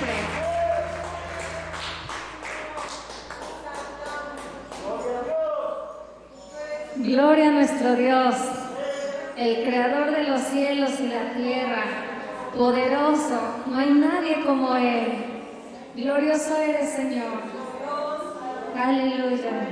siempre. Gloria a nuestro Dios, el creador de los cielos y la tierra, poderoso, no hay nadie como Él. Glorioso eres, Señor. Aleluya.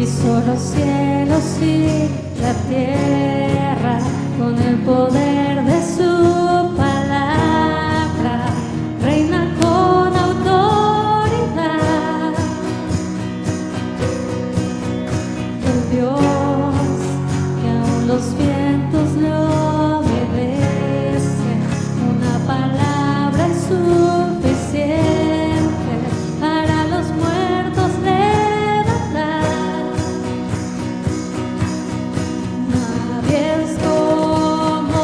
Hizo los cielos y la tierra con el poder de su palabra, reina con autoridad. El Dios que aún los vientos le obedecen, una palabra es suficiente para los muertos levantar. Nadie es como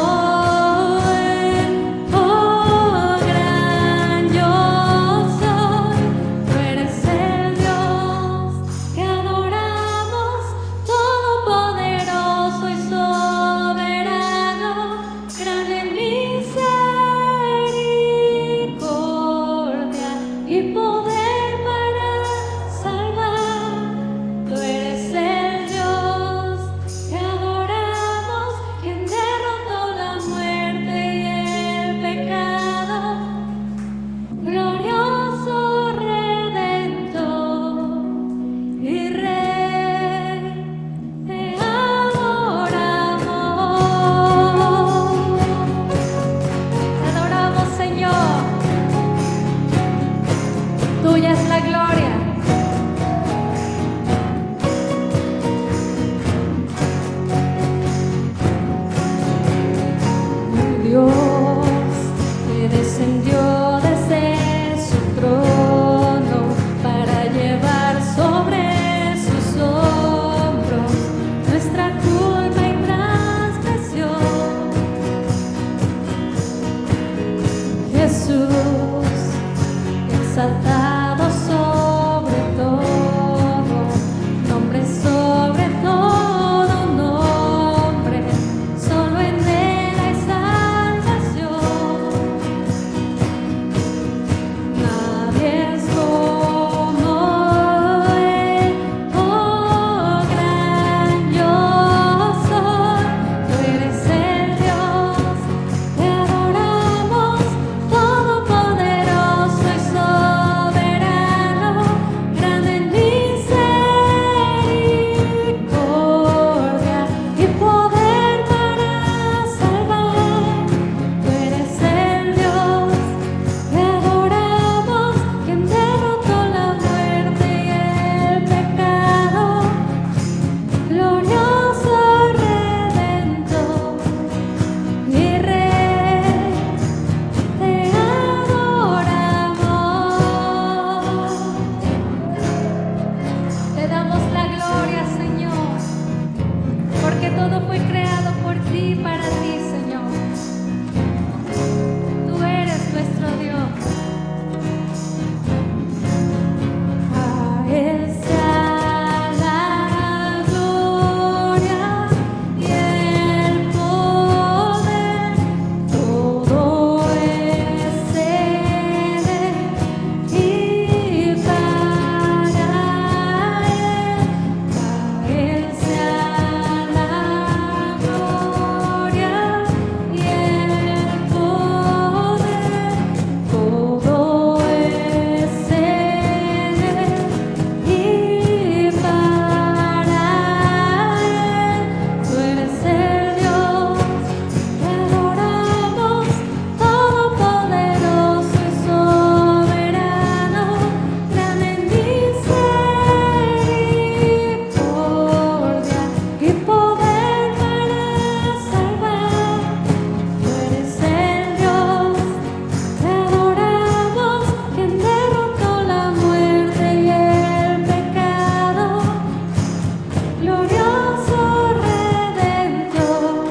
glorioso Redentor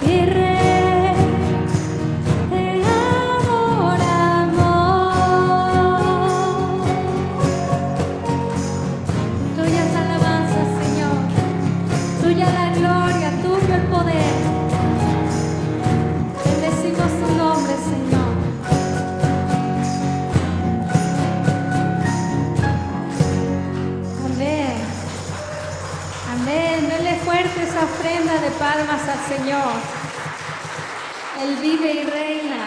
y Rey, te adoramos. Tuyas alabanzas, Señor, tuya la gloria, tuyo el poder. Bendecimos tu nombre, Señor. Amén. Amén. Denle fuerte esa ofrenda de palmas al Señor. Él vive y reina.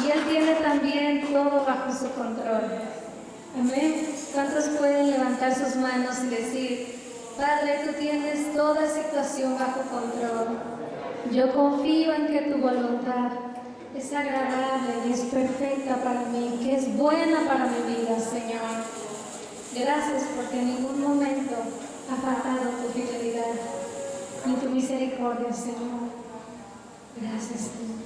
Y Él tiene también todo bajo su control. Amén. ¿Cuántos pueden levantar sus manos y decir: Padre, tú tienes toda situación bajo control? Yo confío en que tu voluntad es agradable y es perfecta para mí, que es buena para mi vida, Señor. Gracias porque en ningún momento ha faltado tu fidelidad ni tu misericordia, Señor. Gracias, Señor.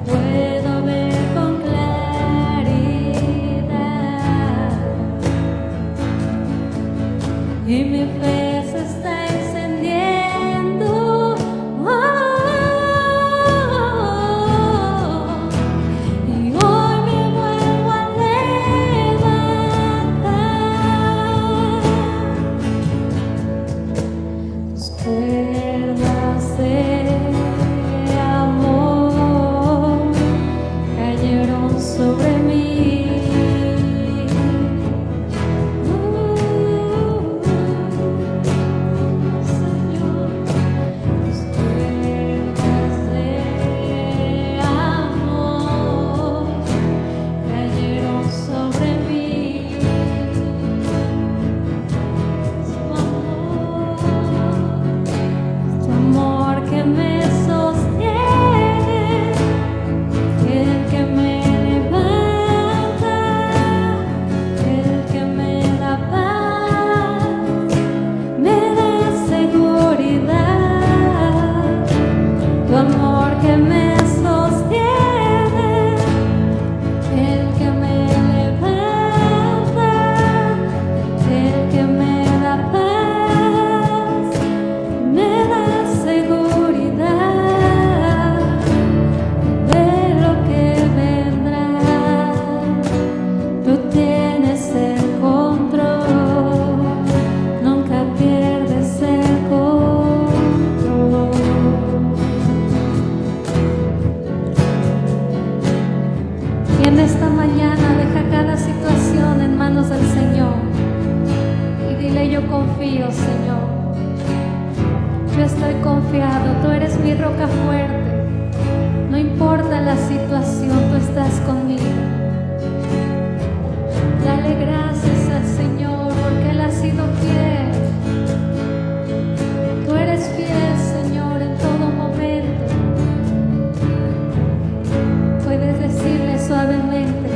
Puedo ver con claridad. en esta mañana deja cada situación en manos del Señor y dile: yo confío, Señor, yo estoy confiado, tú eres mi roca fuerte, no importa la situación, tú estás conmigo. Dale gracias al Señor porque Él ha sido fiel. Tú eres fiel, Señor, en todo momento. Puedes decirle suavemente: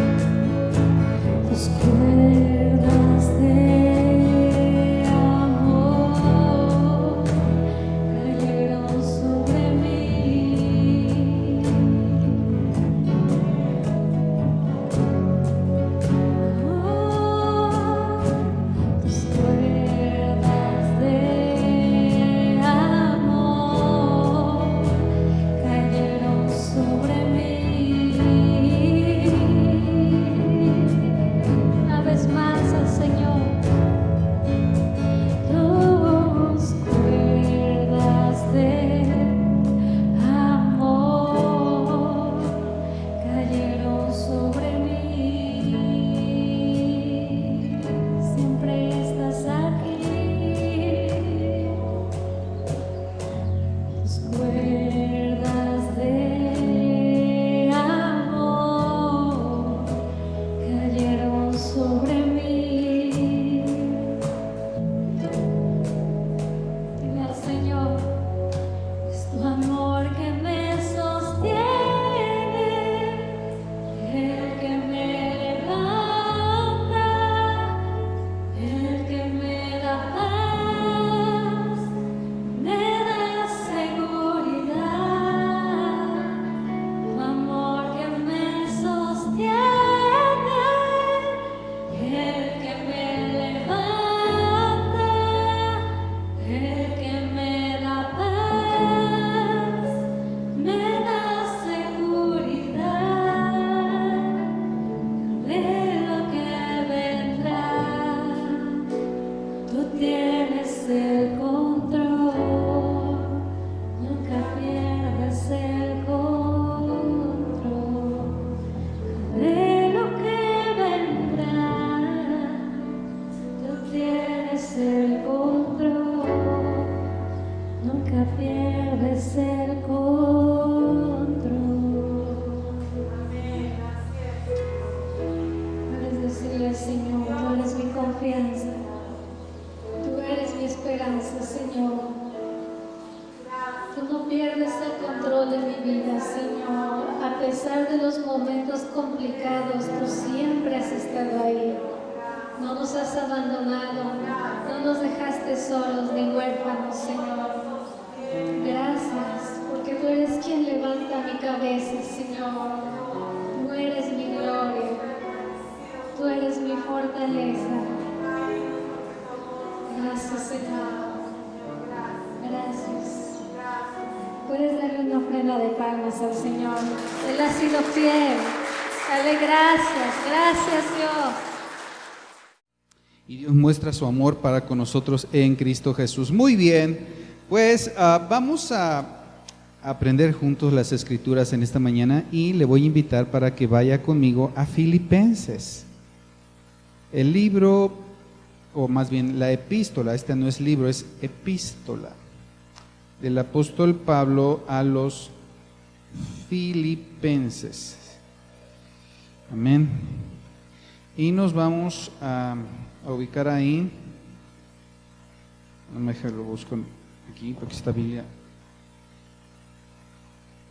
tus cuerdas de amor cayeron sobre mí. Tus cuerdas de amor cayeron sobre mí. Una vez más al Señor. Tus cuerdas de amor cayeron sobre mí. Siempre estás aquí. Tus cuerdas de amor cayeron sobre mí. Dile al Señor: es tu amor que me sostiene, el que me levanta, el que me da paz, me da seguridad. Tu amor que me sostiene, el que me levanta, el que me da paz, me da seguridad de lo que vendrá. Tú tienes el control, nunca pierdes el control de lo que vendrá. Tú tienes el control, nunca pierdes el control. Puedes decirle: Señor, tú eres mi confianza, tú eres mi esperanza, Señor. Tú no pierdes el control de mi vida, Señor. A pesar de los momentos complicados, tú siempre has estado ahí. No nos has abandonado, no nos dejaste solos ni huérfanos, Señor. Gracias, porque tú eres quien levanta mi cabeza, Señor. Tú eres mi gloria, tú eres mi fortaleza. Gracias, Señor. Gracias. Puedes darle una ofrenda de palmas al Señor. Él ha sido fiel. Dale gracias, gracias, Dios. Y Dios muestra su amor para con nosotros en Cristo Jesús. Muy bien, pues vamos a aprender juntos las Escrituras en esta mañana y le voy a invitar para que vaya conmigo a Filipenses. El libro, o más bien la epístola, esta no es libro, es epístola, del apóstol Pablo a los Filipenses. Amén. Y nos vamos a ubicar ahí. No me lo busco aquí porque esta Biblia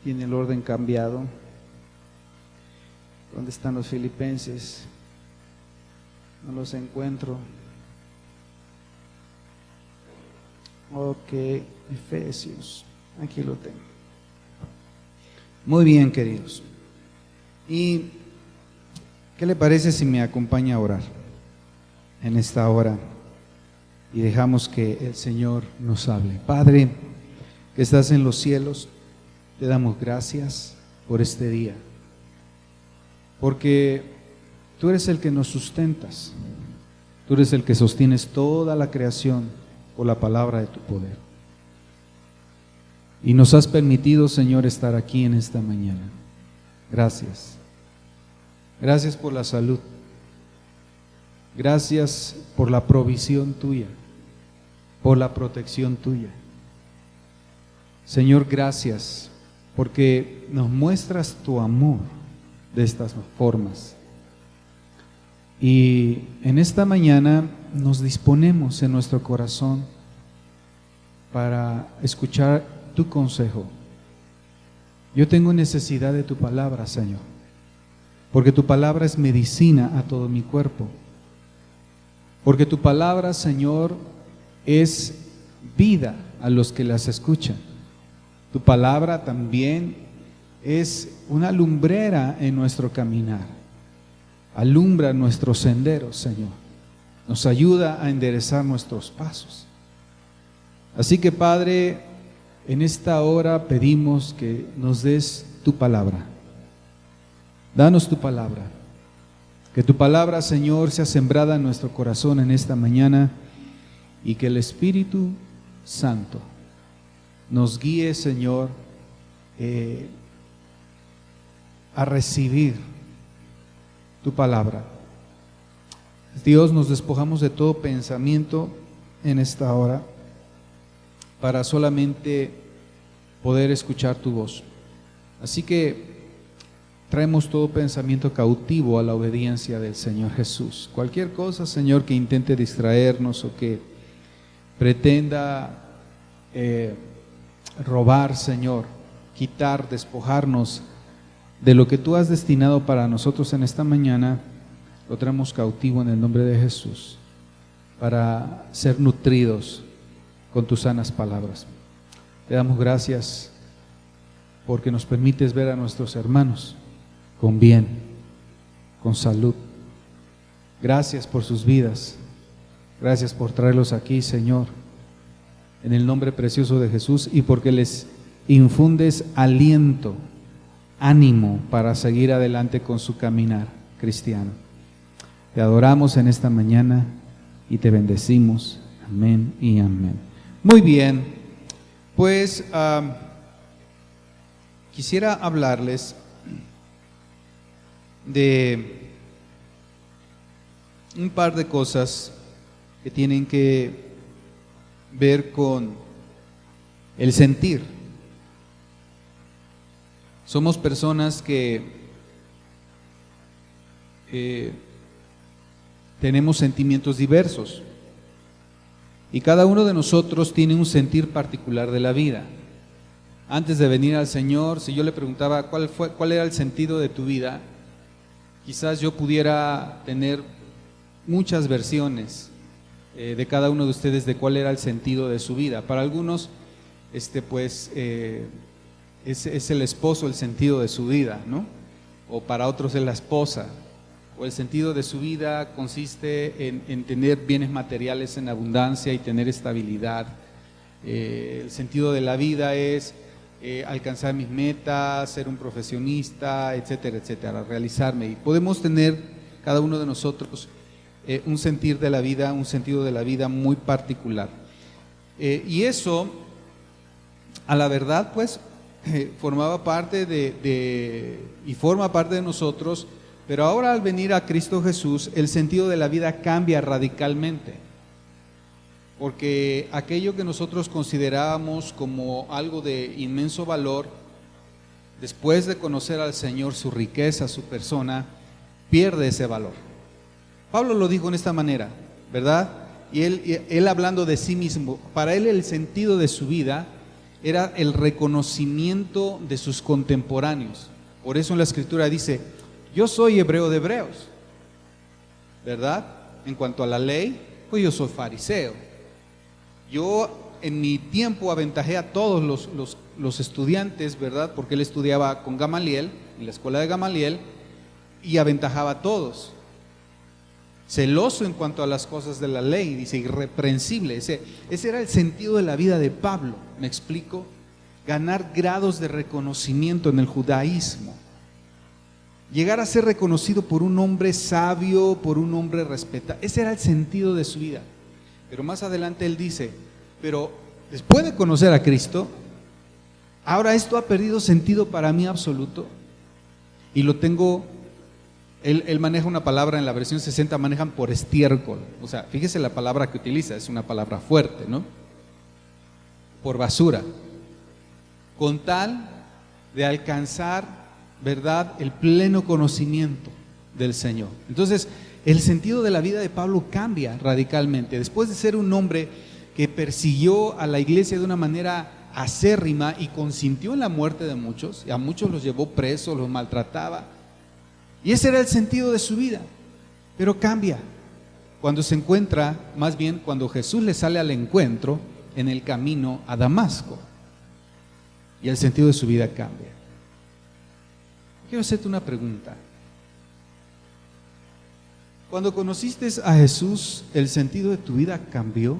tiene el orden cambiado. ¿Dónde están los Filipenses? No los encuentro. Ok, Efesios. Aquí lo tengo. Muy bien, queridos. ¿Y qué le parece si me acompaña a orar en esta hora y dejamos que el Señor nos hable? Padre, que estás en los cielos, te damos gracias por este día, porque tú eres el que nos sustentas, tú eres el que sostienes toda la creación por la palabra de tu poder. Y nos has permitido, Señor, estar aquí en esta mañana. Gracias. Gracias por la salud. Gracias por la provisión tuya, por la protección tuya. Señor, gracias porque nos muestras tu amor de estas formas. Y en esta mañana nos disponemos en nuestro corazón para escuchar tu consejo. Yo tengo necesidad de tu palabra, Señor, porque tu palabra es medicina a todo mi cuerpo. Porque tu palabra, Señor, es vida a los que las escuchan. Tu palabra también es una lumbrera en nuestro caminar. Alumbra nuestros senderos, Señor. Nos ayuda a enderezar nuestros pasos. Así que, Padre, en esta hora pedimos que nos des tu palabra. Danos tu palabra. Que tu palabra, Señor, sea sembrada en nuestro corazón en esta mañana y que el Espíritu Santo nos guíe, Señor, a recibir tu palabra. Dios, nos despojamos de todo pensamiento en esta hora para solamente poder escuchar tu voz. Así que traemos todo pensamiento cautivo a la obediencia del Señor Jesús. Cualquier cosa, Señor, que intente distraernos o que pretenda robar, Señor, quitar, despojarnos de lo que tú has destinado para nosotros en esta mañana, lo traemos cautivo en el nombre de Jesús, para ser nutridos con tus sanas palabras. Te damos gracias porque nos permites ver a nuestros hermanos con bien, con salud. Gracias por sus vidas. Gracias por traerlos aquí, Señor, en el nombre precioso de Jesús, y porque les infundes aliento, ánimo para seguir adelante con su caminar cristiano. Te adoramos en esta mañana y te bendecimos. Amén y amén. Muy bien, pues quisiera hablarles de un par de cosas que tienen que ver con el sentir. Somos personas que tenemos sentimientos diversos y cada uno de nosotros tiene un sentir particular de la vida. Antes de venir al Señor, si yo le preguntaba cuál era el sentido de tu vida, quizás yo pudiera tener muchas versiones de cada uno de ustedes de cuál era el sentido de su vida. Para algunos, es el esposo el sentido de su vida, ¿no? O para otros es la esposa. O el sentido de su vida consiste en tener bienes materiales en abundancia y tener estabilidad. El sentido de la vida es alcanzar mis metas, ser un profesionista, etcétera, etcétera, realizarme. Y podemos tener cada uno de nosotros un sentir de la vida, un sentido de la vida muy particular. Y eso, a la verdad, pues, formaba parte y forma parte de nosotros, pero ahora al venir a Cristo Jesús, el sentido de la vida cambia radicalmente. Porque aquello que nosotros considerábamos como algo de inmenso valor, después de conocer al Señor, su riqueza, su persona, pierde ese valor. Pablo lo dijo en esta manera, ¿verdad? Y él hablando de sí mismo, para él el sentido de su vida era el reconocimiento de sus contemporáneos. Por eso en la Escritura dice: yo soy hebreo de hebreos, ¿verdad? En cuanto a la ley, pues yo soy fariseo. Yo en mi tiempo aventajé a todos los estudiantes, ¿verdad? Porque él estudiaba con Gamaliel, en la escuela de Gamaliel, y aventajaba a todos. Celoso en cuanto a las cosas de la ley, dice, irreprensible. Ese era el sentido de la vida de Pablo, ¿me explico? Ganar grados de reconocimiento en el judaísmo. Llegar a ser reconocido por un hombre sabio, por un hombre respetado. Ese era el sentido de su vida. Pero más adelante él dice, pero después de conocer a Cristo, ahora esto ha perdido sentido para mí absoluto y lo tengo Él maneja una palabra, en la versión 60 manejan por estiércol. O sea, fíjese la palabra que utiliza, es una palabra fuerte, ¿no? Por basura. Con tal de alcanzar, ¿verdad?, el pleno conocimiento del Señor. Entonces, el sentido de la vida de Pablo cambia radicalmente. Después de ser un hombre que persiguió a la iglesia de una manera acérrima y consintió en la muerte de muchos, y a muchos los llevó presos, los maltrataba, y ese era el sentido de su vida, pero cambia cuando se encuentra, más bien cuando Jesús le sale al encuentro en el camino a Damasco, y el sentido de su vida cambia. Quiero hacerte una pregunta. Cuando conociste a Jesús, ¿el sentido de tu vida cambió?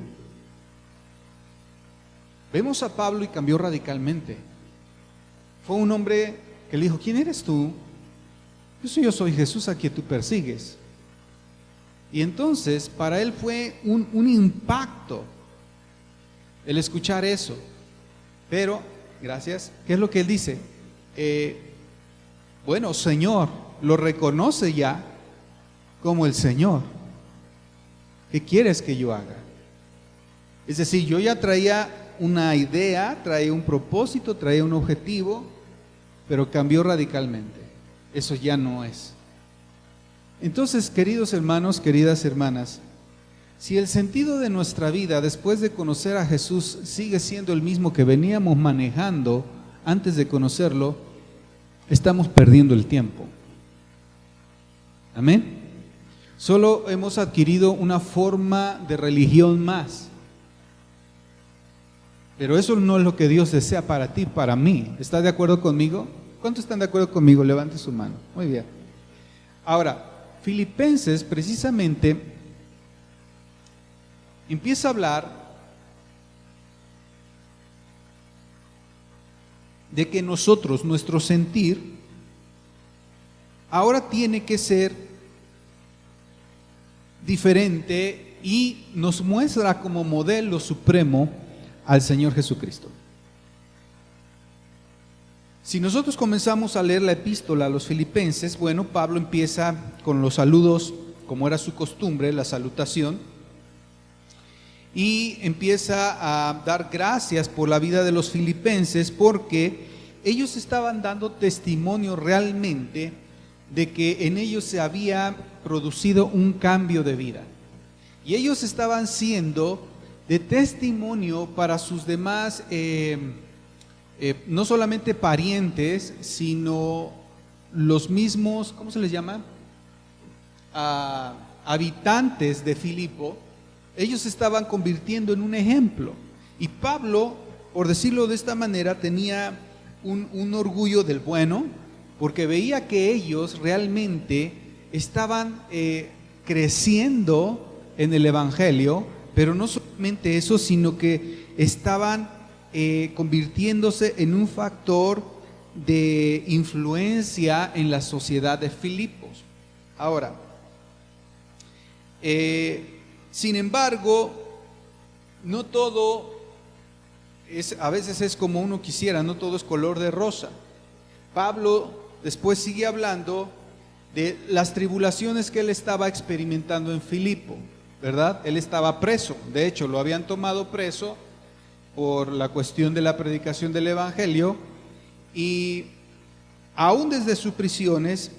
Vemos a Pablo y cambió radicalmente. Fue un hombre que le dijo: ¿quién eres tú? Yo soy Jesús a quien tú persigues. Y entonces para él fue un impacto el escuchar eso. Pero, gracias, ¿qué es lo que él dice? Bueno, Señor, lo reconoce ya como el Señor. ¿Qué quieres que yo haga? Es decir, yo ya traía una idea, traía un propósito, traía un objetivo, pero cambió radicalmente. Eso ya no es. Entonces, queridos hermanos, queridas hermanas, si el sentido de nuestra vida después de conocer a Jesús sigue siendo el mismo que veníamos manejando antes de conocerlo, estamos perdiendo el tiempo. Amén. Solo hemos adquirido una forma de religión más. Pero eso no es lo que Dios desea para ti, para mí. ¿Estás de acuerdo conmigo? ¿Cuántos están de acuerdo conmigo? Levante su mano. Muy bien. Ahora, Filipenses precisamente empieza a hablar de que nosotros, nuestro sentir, ahora tiene que ser diferente y nos muestra como modelo supremo al Señor Jesucristo. Si nosotros comenzamos a leer la epístola a los Filipenses, bueno, Pablo empieza con los saludos, como era su costumbre, la salutación, y empieza a dar gracias por la vida de los filipenses, porque ellos estaban dando testimonio realmente de que en ellos se había producido un cambio de vida. Y ellos estaban siendo de testimonio para sus demás no solamente parientes, sino los mismos, ¿cómo se les llama? Habitantes de Filipo. Ellos se estaban convirtiendo en un ejemplo. Y Pablo, por decirlo de esta manera, tenía un orgullo del bueno, porque veía que ellos realmente estaban creciendo en el Evangelio, pero no solamente eso, sino que estaban convirtiéndose en un factor de influencia en la sociedad de Filipos. Ahora, sin embargo, no todo a veces es como uno quisiera, no todo es color de rosa. Pablo después sigue hablando de las tribulaciones que él estaba experimentando en Filipo, ¿verdad? Él estaba preso, de hecho lo habían tomado preso por la cuestión de la predicación del Evangelio, y aún desde sus prisiones,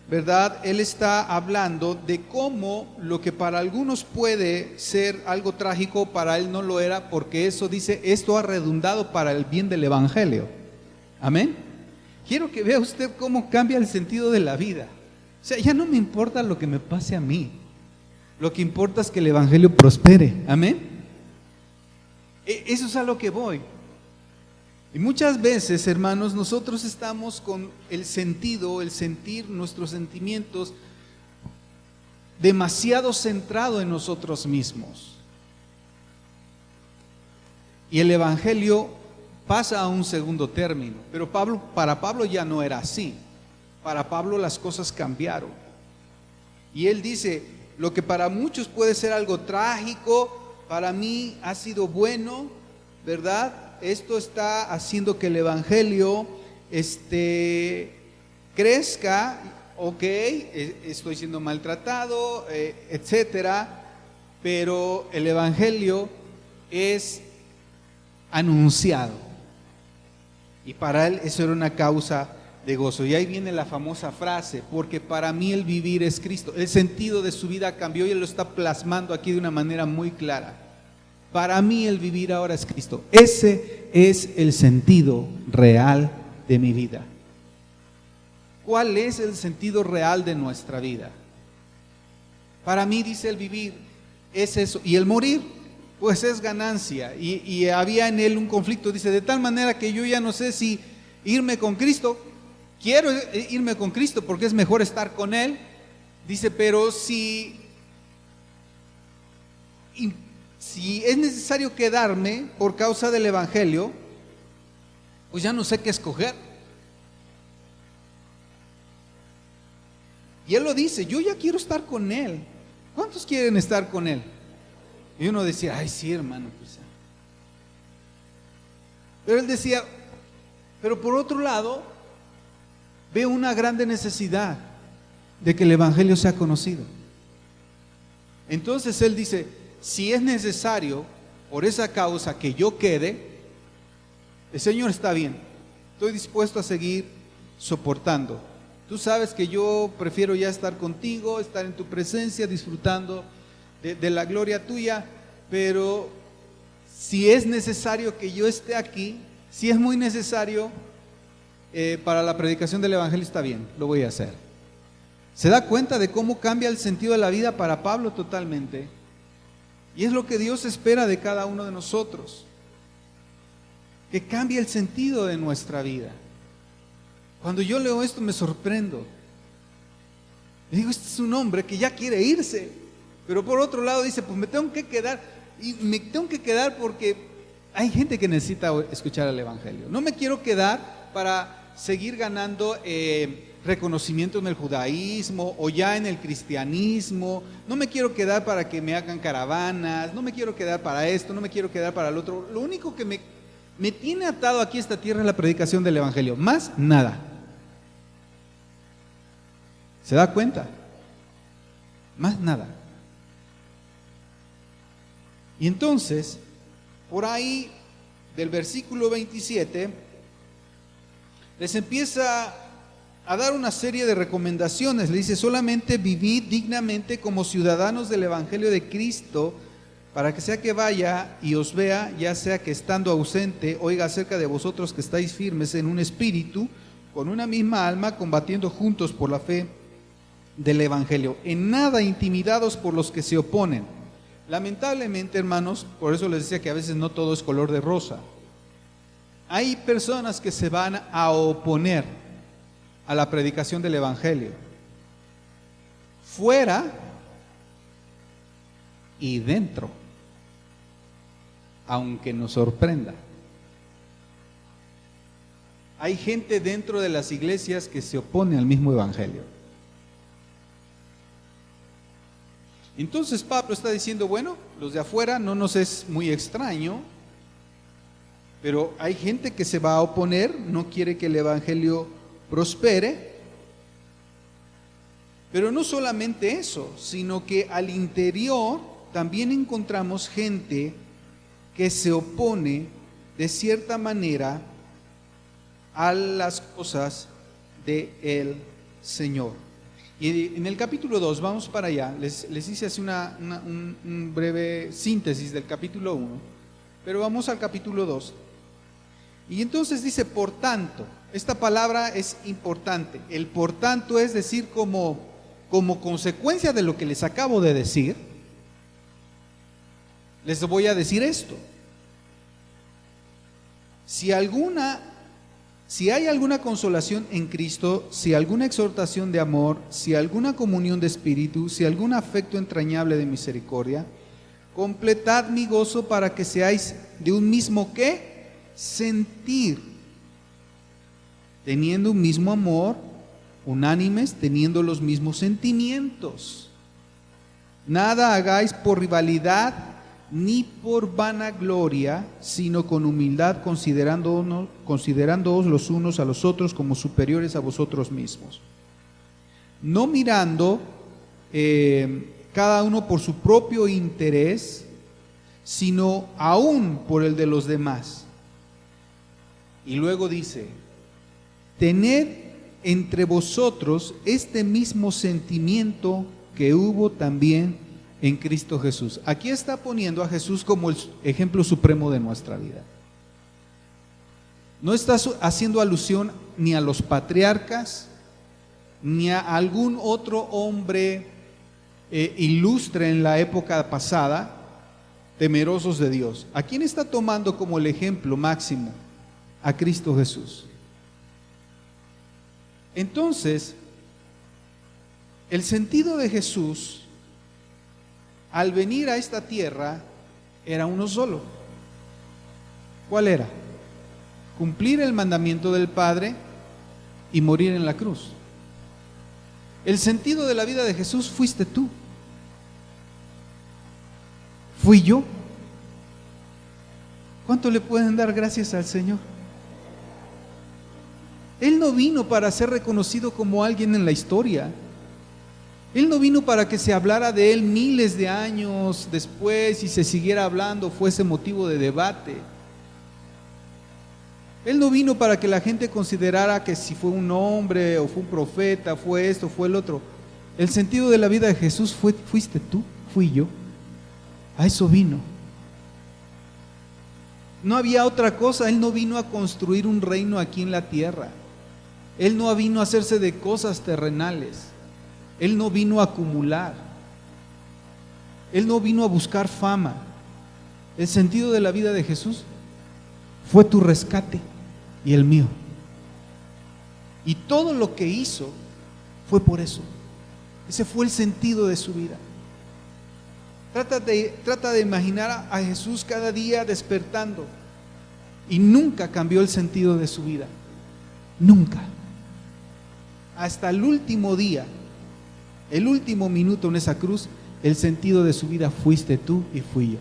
¿verdad? Él está hablando de cómo lo que para algunos puede ser algo trágico, para él no lo era, porque eso dice, esto ha redundado para el bien del Evangelio. Amén. Quiero que vea usted cómo cambia el sentido de la vida. O sea, ya no me importa lo que me pase a mí, lo que importa es que el Evangelio prospere. Amén. Eso es a lo que voy. Y muchas veces, hermanos, nosotros estamos con el sentido, el sentir, nuestros sentimientos demasiado centrado en nosotros mismos. Y el Evangelio pasa a un segundo término. Pero para Pablo ya no era así. Para Pablo las cosas cambiaron. Y él dice, lo que para muchos puede ser algo trágico, para mí ha sido bueno, ¿verdad? Esto está haciendo que el Evangelio crezca ok, estoy siendo maltratado, etcétera, pero el evangelio es anunciado. Y para él eso era una causa de gozo. Y ahí viene la famosa frase: porque para mí el vivir es Cristo. El sentido de su vida cambió y él lo está plasmando aquí de una manera muy clara. Para mí el vivir ahora es Cristo. Ese es el sentido real de mi vida. ¿Cuál es el sentido real de nuestra vida? Para mí, dice, el vivir es eso, y el morir pues es ganancia. Y había en él un conflicto, dice, de tal manera que yo ya no sé si irme con Cristo. Quiero irme con Cristo porque es mejor estar con él, dice, pero si es necesario quedarme por causa del evangelio, pues ya no sé qué escoger. Y él lo dice: yo ya quiero estar con él. ¿Cuántos quieren estar con él? Y uno decía: ay, sí, hermano, pues. Pero él decía: pero por otro lado, veo una grande necesidad de que el evangelio sea conocido. Entonces él dice: si es necesario por esa causa que yo quede, el Señor está bien, estoy dispuesto a seguir soportando. Tú sabes que yo prefiero ya estar contigo, estar en tu presencia, disfrutando de la gloria tuya, pero si es necesario que yo esté aquí, si es muy necesario para la predicación del evangelio, está bien, lo voy a hacer. ¿Se da cuenta de cómo cambia el sentido de la vida para Pablo totalmente? Y es lo que Dios espera de cada uno de nosotros, que cambie el sentido de nuestra vida. Cuando yo leo esto me sorprendo. Digo, este es un hombre que ya quiere irse, pero por otro lado dice: pues me tengo que quedar, y me tengo que quedar porque hay gente que necesita escuchar el evangelio. No me quiero quedar para seguir ganando reconocimiento en el judaísmo o ya en el cristianismo. No me quiero quedar para que me hagan caravanas, no me quiero quedar para esto, no me quiero quedar para el otro. Lo único que me tiene atado aquí a esta tierra es la predicación del evangelio, más nada. ¿Se da cuenta? Más nada. Y entonces, por ahí del versículo 27, les empieza a dar una serie de recomendaciones. Le dice: solamente vivid dignamente como ciudadanos del evangelio de Cristo, para que sea que vaya y os vea, ya sea que estando ausente, oiga acerca de vosotros que estáis firmes en un espíritu, con una misma alma, combatiendo juntos por la fe del evangelio, en nada intimidados por los que se oponen. Lamentablemente, hermanos, por eso les decía que a veces no todo es color de rosa. Hay personas que se van a oponer a la predicación del evangelio, fuera y dentro, aunque nos sorprenda. Hay gente dentro de las iglesias que se opone al mismo evangelio. Entonces Pablo está diciendo: bueno, los de afuera no nos es muy extraño, pero hay gente que se va a oponer, no quiere que el evangelio prospere. Pero no solamente eso, sino que al interior también encontramos gente que se opone de cierta manera a las cosas del Señor. Y en el capítulo 2, vamos para allá, les hice así un breve síntesis del capítulo 1, pero vamos al capítulo 2. Y entonces dice: por tanto. Esta palabra es importante. El por tanto es decir, como consecuencia de lo que les acabo de decir, les voy a decir esto. Si hay alguna consolación en Cristo, si alguna exhortación de amor, si alguna comunión de espíritu, si algún afecto entrañable de misericordia, completad mi gozo para que seáis de un mismo ¿qué? Sentir, teniendo un mismo amor, unánimes, teniendo los mismos sentimientos. Nada hagáis por rivalidad ni por vanagloria, sino con humildad, considerándoos los unos a los otros como superiores a vosotros mismos. no mirando cada uno por su propio interés, sino aún por el de los demás. Y luego dice, tened entre vosotros este mismo sentimiento que hubo también en Cristo Jesús. Aquí está poniendo a Jesús como el ejemplo supremo de nuestra vida. No está haciendo alusión ni a los patriarcas, ni a algún otro hombre ilustre en la época pasada, temerosos de Dios. ¿A quién está tomando como el ejemplo máximo? A Cristo Jesús. Entonces, el sentido de Jesús al venir a esta tierra era uno solo. ¿Cuál era? Cumplir el mandamiento del Padre y morir en la cruz. El sentido de la vida de Jesús fuiste tú. Fui yo. ¿Cuánto le pueden dar gracias al Señor? Él no vino para ser reconocido como alguien en la historia. Él no vino para que se hablara de Él miles de años después y se siguiera hablando, fuese motivo de debate. Él no vino para que la gente considerara que si fue un hombre o fue un profeta, fue esto, fue el otro. El sentido de la vida de Jesús fuiste tú, fui yo. A eso vino. No había otra cosa. Él no vino a construir un reino aquí en la tierra. Él no vino a hacerse de cosas terrenales. Él no vino a acumular. Él no vino a buscar fama. El sentido de la vida de Jesús fue tu rescate y el mío. Y todo lo que hizo fue por eso. Ese fue el sentido de su vida. Trata de imaginar a Jesús cada día despertando y nunca cambió el sentido de su vida. Nunca. Hasta el último día, el último minuto en esa cruz, el sentido de su vida fuiste tú y fui yo.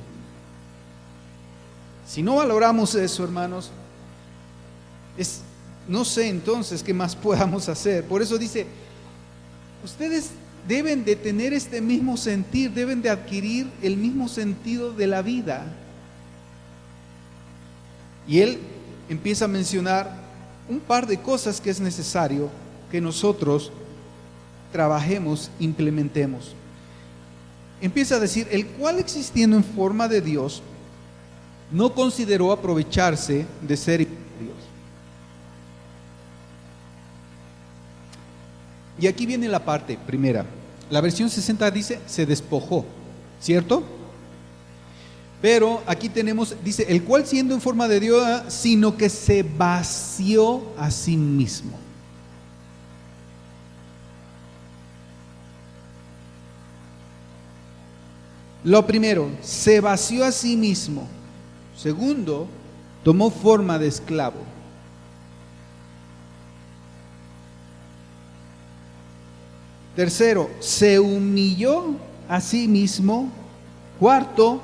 Si no valoramos eso, hermanos, no sé entonces qué más podamos hacer. Por eso dice, ustedes deben de tener este mismo sentir, deben de adquirir el mismo sentido de la vida. Y él empieza a mencionar un par de cosas que es necesario que nosotros trabajemos, implementemos. Empieza a decir, el cual existiendo en forma de Dios, no consideró aprovecharse de ser Dios. Y aquí viene la parte primera. La versión 60 dice, se despojó, ¿cierto? Pero aquí tenemos, dice, el cual siendo en forma de Dios, sino que se vació a sí mismo. Lo primero, se vació a sí mismo. Segundo, tomó forma de esclavo. Tercero, se humilló a sí mismo. Cuarto,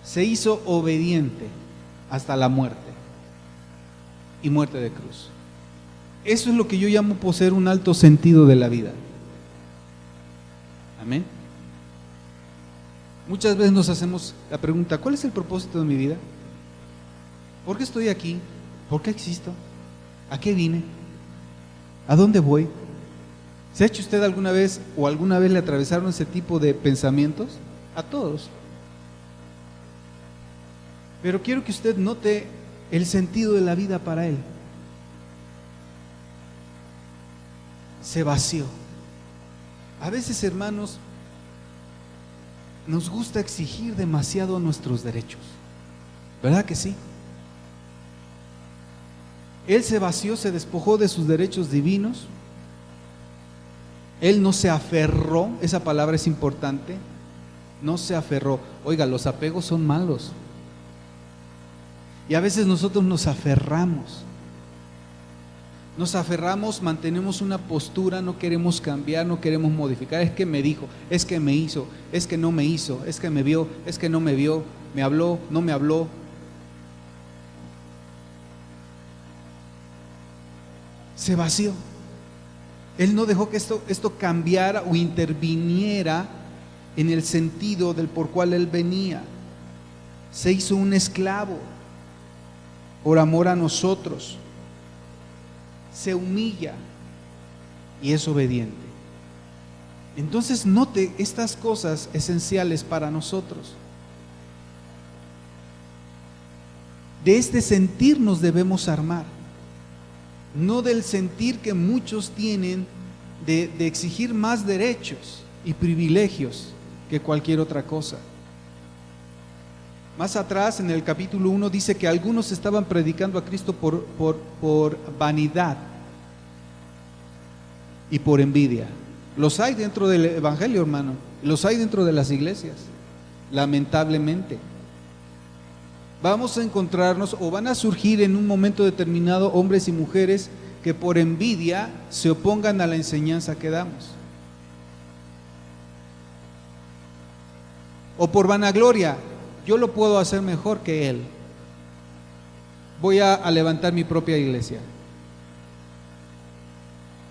se hizo obediente hasta la muerte y muerte de cruz. Eso es lo que yo llamo poseer un alto sentido de la vida. Amén. Muchas veces nos hacemos la pregunta, ¿cuál es el propósito de mi vida? ¿Por qué estoy aquí? ¿Por qué existo? ¿A qué vine? ¿A dónde voy? ¿Se ha hecho usted alguna vez o alguna vez le atravesaron ese tipo de pensamientos? A todos. Pero quiero que usted note el sentido de la vida para él. Se vació. A veces, hermanos, nos gusta exigir demasiado nuestros derechos, ¿verdad que sí? Él se vació, se despojó de sus derechos divinos. Él no se aferró, esa palabra es importante, no se aferró. Oiga, los apegos son malos. Y a veces nosotros nos aferramos, mantenemos una postura, no queremos cambiar, no queremos modificar. Es que me dijo, es que me hizo, es que no me hizo, es que me vio, es que no me vio, me habló, no me habló. Se vació. Él no dejó que esto cambiara o interviniera en el sentido del por cual Él venía. Se hizo un esclavo por amor a nosotros. Se humilla y es obediente. Entonces note estas cosas esenciales para nosotros. De este sentir nos debemos armar, no del sentir que muchos tienen de exigir más derechos y privilegios que cualquier otra cosa. Más atrás en el capítulo 1 dice que algunos estaban predicando a Cristo por vanidad y por envidia. Los hay dentro del evangelio, hermano, los hay dentro de las iglesias, lamentablemente. Vamos a encontrarnos o van a surgir en un momento determinado hombres y mujeres que por envidia se opongan a la enseñanza que damos. O por vanagloria, yo lo puedo hacer mejor que él. Voy a levantar mi propia iglesia.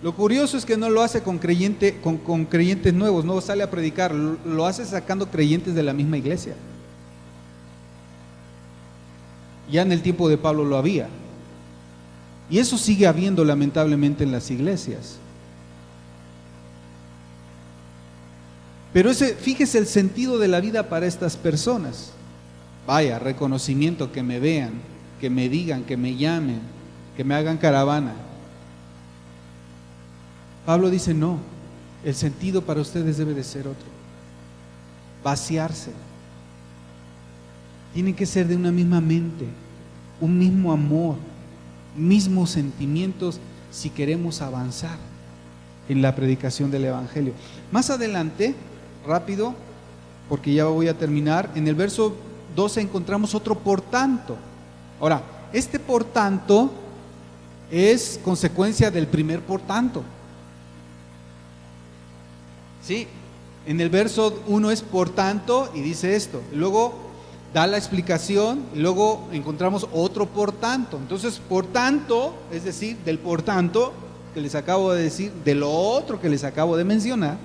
Lo curioso es que no lo hace con creyentes nuevos, no sale a predicar, lo hace sacando creyentes de la misma iglesia. Ya en el tiempo de Pablo lo había. Y eso sigue habiendo lamentablemente en las iglesias. Pero fíjese el sentido de la vida para estas personas. Vaya, reconocimiento, que me vean, que me digan, que me llamen, que me hagan caravana. Pablo dice, no, el sentido para ustedes debe de ser otro. Vaciarse. Tienen que ser de una misma mente, un mismo amor, mismos sentimientos si queremos avanzar en la predicación del evangelio. Más adelante, rápido, porque ya voy a terminar, en el verso 12 encontramos otro por tanto. Ahora, este por tanto es consecuencia del primer por tanto. ¿Sí? En el verso 1 es por tanto y dice esto. Luego da la explicación y luego encontramos otro por tanto. Entonces, por tanto, es decir, del por tanto que les acabo de decir, de lo otro que les acabo de mencionar,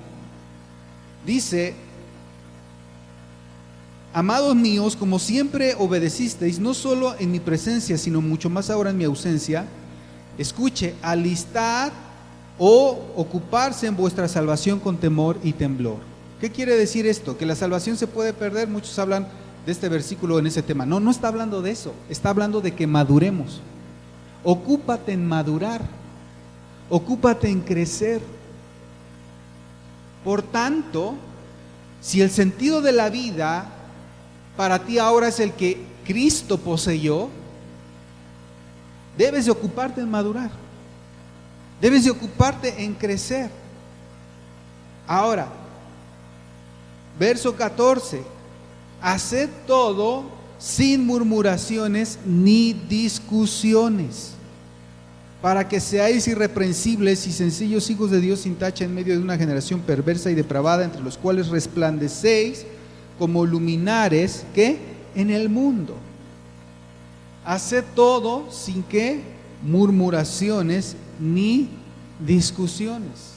dice: amados míos, como siempre obedecisteis, no solo en mi presencia, sino mucho más ahora en mi ausencia, escuche, alistad o ocuparse en vuestra salvación con temor y temblor. ¿Qué quiere decir esto? ¿Que la salvación se puede perder? Muchos hablan de este versículo en ese tema. No, no está hablando de eso, está hablando de que maduremos. Ocúpate en madurar, ocúpate en crecer. Por tanto, si el sentido de la vida para ti ahora es el que Cristo poseyó, debes de ocuparte en madurar, debes de ocuparte en crecer. Ahora, verso 14, haced todo sin murmuraciones ni discusiones, para que seáis irreprensibles y sencillos hijos de Dios sin tacha en medio de una generación perversa y depravada, entre los cuales resplandecéis como luminares, ¿qué? En el mundo. Haced todo sin ¿qué? Murmuraciones ni discusiones.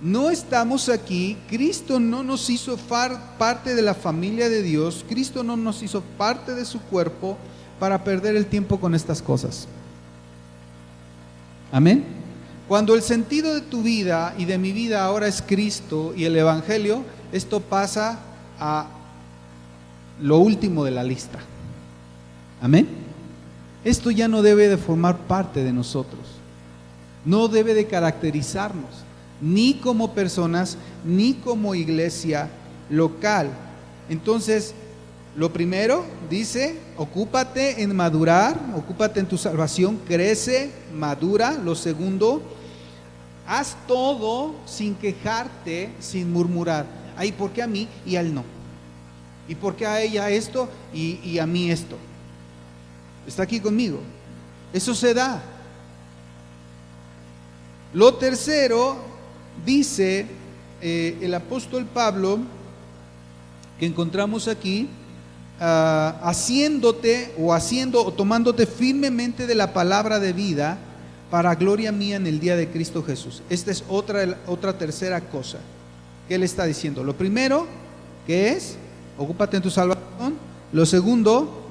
No estamos aquí, Cristo no nos hizo parte de la familia de Dios, Cristo no nos hizo parte de su cuerpo para perder el tiempo con estas cosas. Amén. Cuando el sentido de tu vida y de mi vida ahora es Cristo y el evangelio, esto pasa a lo último de la lista. Amén. Esto ya no debe de formar parte de nosotros, no debe de caracterizarnos, ni como personas, ni como iglesia local. Entonces, lo primero, dice, ocúpate en madurar, ocúpate en tu salvación, crece, madura. Lo segundo, haz todo sin quejarte, sin murmurar. Ay, ¿por qué a mí y a él no? ¿Y por qué a ella esto y a mí esto? ¿Está aquí conmigo? Eso se da. Lo tercero, dice el apóstol Pablo, que encontramos aquí, haciéndote o tomándote firmemente de la palabra de vida, para gloria mía en el día de Cristo Jesús. Esta es otra tercera cosa que Él está diciendo. Lo primero, que es, ocúpate en tu salvación. Lo segundo,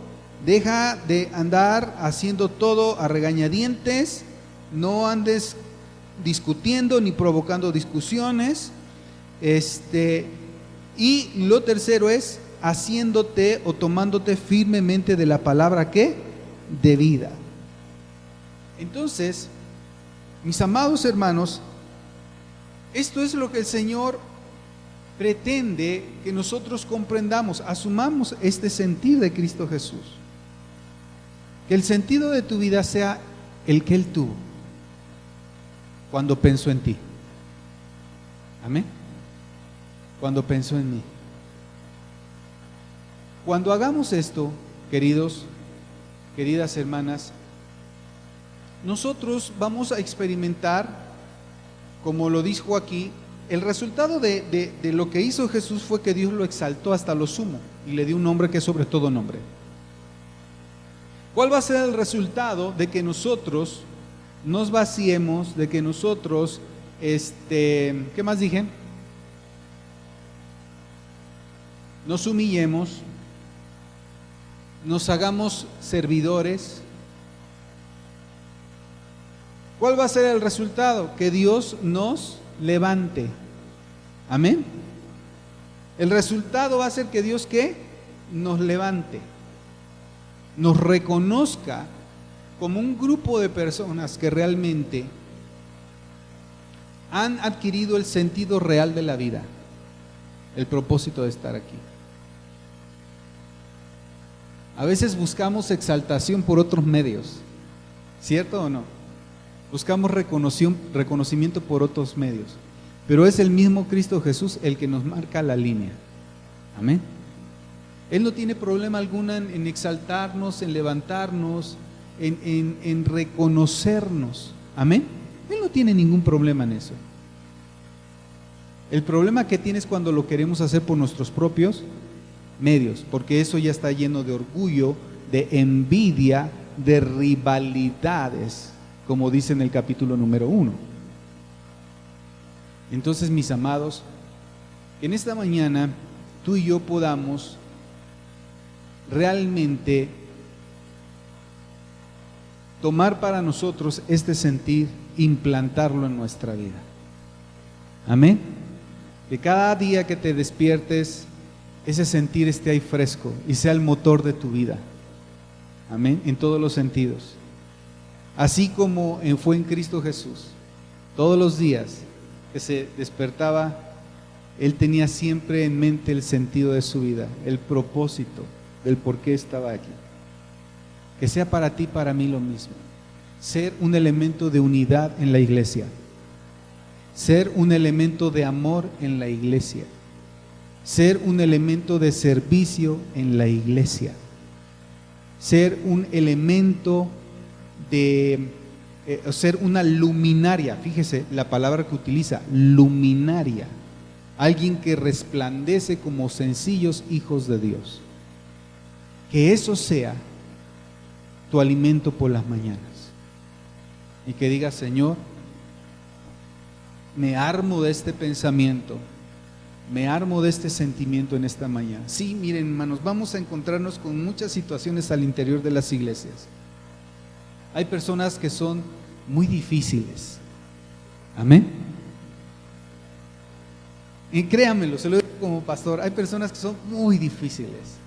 deja de andar haciendo todo a regañadientes, no andes discutiendo ni provocando discusiones. Y lo tercero es haciéndote o tomándote firmemente de la palabra ¿qué? De vida. Entonces, mis amados hermanos, esto es lo que el Señor pretende que nosotros comprendamos, asumamos este sentir de Cristo Jesús. Que el sentido de tu vida sea el que Él tuvo cuando pensó en ti. Amén. Cuando pensó en mí. Cuando hagamos esto, queridos, queridas hermanas, nosotros vamos a experimentar, como lo dijo aquí, el resultado de lo que hizo Jesús fue que Dios lo exaltó hasta lo sumo y le dio un nombre que es sobre todo nombre. ¿Cuál va a ser el resultado de que nosotros nos vaciemos, de que nosotros, ¿qué más dije? Nos humillemos, nos hagamos servidores? ¿Cuál va a ser el resultado? Que Dios nos levante. Amén. El resultado va a ser que Dios ¿qué? Nos levante, nos reconozca como un grupo de personas que realmente han adquirido el sentido real de la vida, el propósito de estar aquí. A veces buscamos exaltación por otros medios, ¿cierto o no? Buscamos reconocimiento por otros medios, pero es el mismo Cristo Jesús el que nos marca la línea. Amén. Él no tiene problema alguno en exaltarnos, en levantarnos, en reconocernos. Amén. Él no tiene ningún problema en eso. El problema que tiene es cuando lo queremos hacer por nuestros propios medios, porque eso ya está lleno de orgullo, de envidia, de rivalidades, como dice en el capítulo número 1. Entonces, mis amados, en esta mañana tú y yo podamos realmente tomar para nosotros este sentir, implantarlo en nuestra vida. Amén. Que cada día que te despiertes, ese sentir esté ahí fresco y sea el motor de tu vida. Amén. En todos los sentidos. Así como fue en Cristo Jesús. Todos los días que se despertaba, Él tenía siempre en mente el sentido de su vida, el propósito del por qué estaba aquí. Que sea para ti, para mí lo mismo. Ser un elemento de unidad en la iglesia. Ser un elemento de amor en la iglesia. Ser un elemento de servicio en la iglesia. Ser un elemento de ser una luminaria. Fíjese la palabra que utiliza, luminaria. Alguien que resplandece como sencillos hijos de Dios. Que eso sea tu alimento por las mañanas. Y que digas: Señor, me armo de este pensamiento, me armo de este sentimiento en esta mañana. Sí, miren, hermanos, vamos a encontrarnos con muchas situaciones al interior de las iglesias. Hay personas que son muy difíciles. Amén. Y créanmelo, se lo digo como pastor, hay personas que son muy difíciles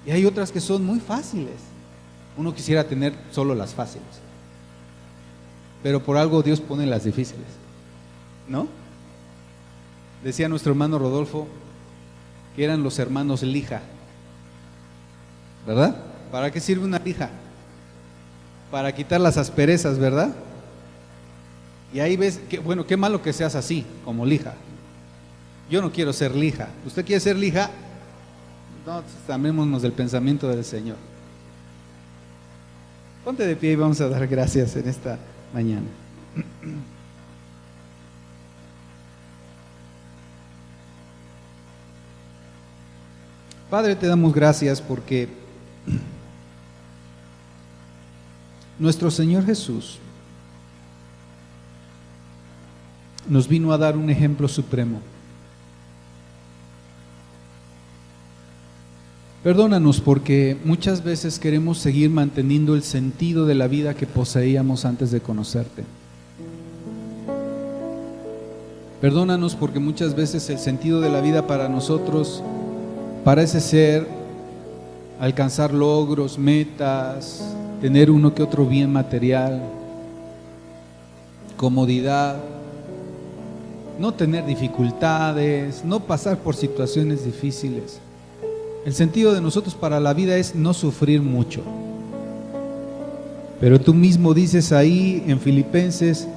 y hay otras que son muy fáciles. Uno quisiera tener solo las fáciles, pero por algo Dios pone las difíciles, ¿no? Decía nuestro hermano Rodolfo que eran los hermanos lija, ¿verdad? ¿Para qué sirve una lija? Para quitar las asperezas, ¿verdad? Y ahí ves que, bueno, qué malo que seas así, como lija. Yo no quiero ser lija. ¿Usted quiere ser lija? No, amémonos del pensamiento del Señor. Ponte de pie y vamos a dar gracias en esta mañana. Padre, te damos gracias porque nuestro Señor Jesús nos vino a dar un ejemplo supremo. Perdónanos porque muchas veces queremos seguir manteniendo el sentido de la vida que poseíamos antes de conocerte. Perdónanos porque muchas veces el sentido de la vida para nosotros parece ser alcanzar logros, metas, tener uno que otro bien material, comodidad, no tener dificultades, no pasar por situaciones difíciles. El sentido de nosotros para la vida es no sufrir mucho. Pero tú mismo dices ahí en Filipenses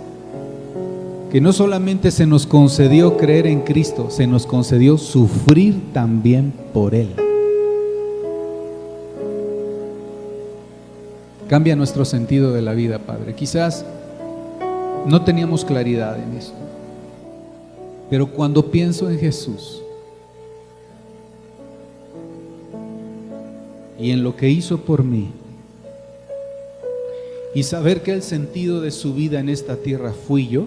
que no solamente se nos concedió creer en Cristo, se nos concedió sufrir también por Él. Cambia nuestro sentido de la vida, Padre. Quizás no teníamos claridad en esto, pero cuando pienso en Jesús y en lo que hizo por mí, y saber que el sentido de su vida en esta tierra fui yo,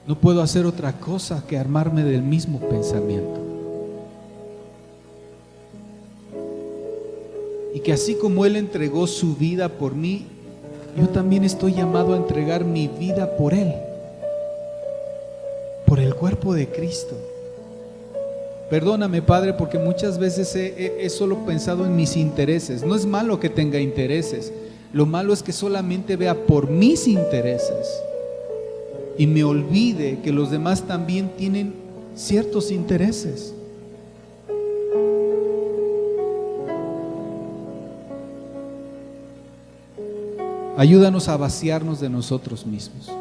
no puedo hacer otra cosa que armarme del mismo pensamiento. Y que así como Él entregó su vida por mí, yo también estoy llamado a entregar mi vida por Él, por el cuerpo de Cristo. Perdóname, Padre, porque muchas veces he solo pensado en mis intereses. No es malo que tenga intereses, lo malo es que solamente vea por mis intereses y me olvide que los demás también tienen ciertos intereses. Ayúdanos a vaciarnos de nosotros mismos,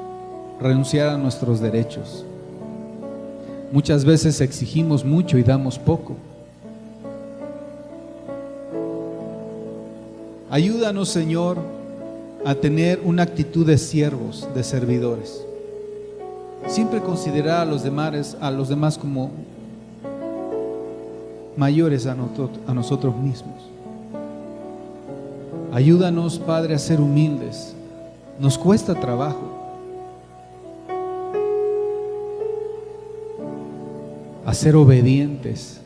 renunciar a nuestros derechos. Muchas veces exigimos mucho y damos poco. Ayúdanos, Señor, a tener una actitud de siervos, de servidores. Siempre considerar a los demás como mayores a nosotros mismos. Ayúdanos, Padre, a ser humildes. Nos cuesta trabajo. A ser obedientes.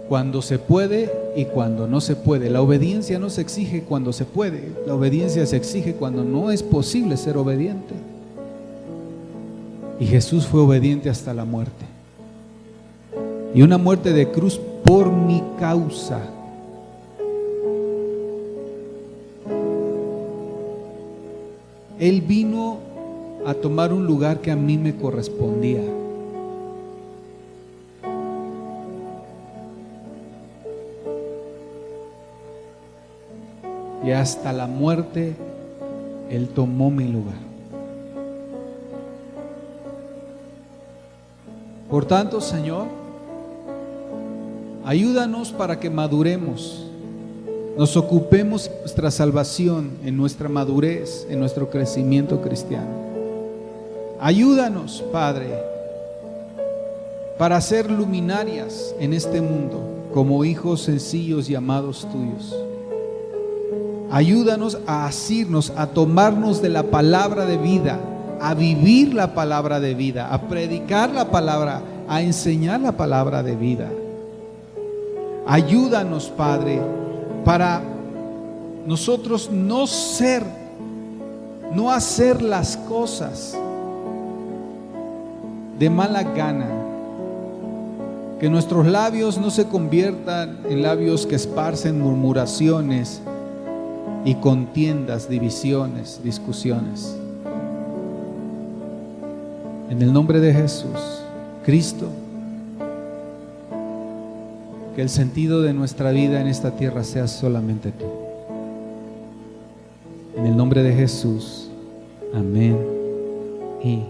Cuando se puede y cuando no se puede. La obediencia no se exige cuando se puede. La obediencia se exige cuando no es posible ser obediente. Y Jesús fue obediente hasta la muerte. Y una muerte de cruz por mi causa. Él vino a tomar un lugar que a mí me correspondía. Y hasta la muerte Él tomó mi lugar. Por tanto, Señor, ayúdanos para que maduremos, nos ocupemos de nuestra salvación, en nuestra madurez, en nuestro crecimiento cristiano. Ayúdanos, Padre, para ser luminarias en este mundo, como hijos sencillos y amados tuyos. Ayúdanos a asirnos, a tomarnos de la palabra de vida, a vivir la palabra de vida, a predicar la palabra, a enseñar la palabra de vida. Ayúdanos, Padre, para nosotros no hacer las cosas de mala gana, que nuestros labios no se conviertan en labios que esparcen murmuraciones y contiendas, divisiones, discusiones. En el nombre de Jesús, Cristo, que el sentido de nuestra vida en esta tierra sea solamente tú. En el nombre de Jesús, amén y